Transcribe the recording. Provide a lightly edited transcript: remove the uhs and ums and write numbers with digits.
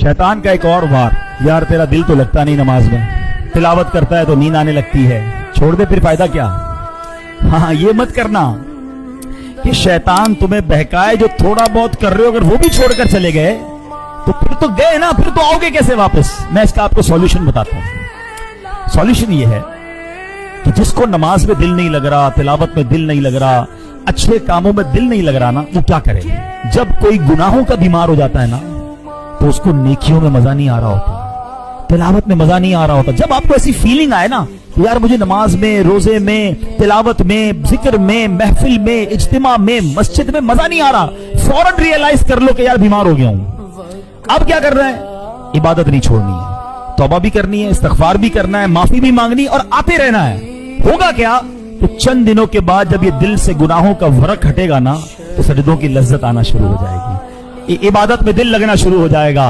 शैतान का एक और वार, यार तेरा दिल तो लगता नहीं नमाज में, तिलावत करता है तो नींद आने लगती है, छोड़ दे फिर फायदा क्या। हाँ, ये मत करना कि शैतान तुम्हें बहकाए, जो थोड़ा बहुत कर रहे हो अगर वो भी छोड़कर चले गए तो फिर तो गए ना, फिर तो आओगे कैसे वापस। मैं इसका आपको सॉल्यूशन बताता हूं। सॉल्यूशन ये है कि जिसको नमाज में दिल नहीं लग रहा, तिलावत में दिल नहीं लग रहा, अच्छे कामों में दिल नहीं लग रहा ना, वो क्या करे। जब कोई गुनाहों का बीमार हो जाता है ना, तो उसको नेकियों में मजा नहीं आ रहा होता, तिलावत में मजा नहीं आ रहा होता। जब आपको ऐसी फीलिंग आए ना कि यार मुझे नमाज में, रोजे में, तिलावत में, जिक्र में, महफिल में, इज्तिमा में, मस्जिद में मजा नहीं आ रहा, फौरन रियलाइज कर लो कि यार बीमार हो गया हूं। अब क्या करना है? इबादत नहीं छोड़नी है, तौबा भी करनी है, इस्तिग़फ़ार भी करना है, माफी भी मांगनी और आते रहना है। होगा क्या तो चंद दिनों के बाद जब ये दिल से गुनाहों का वरक हटेगा ना, तो सजदों की लज्जत आना शुरू हो जाएगी, इबादत में दिल लगना शुरू हो जाएगा।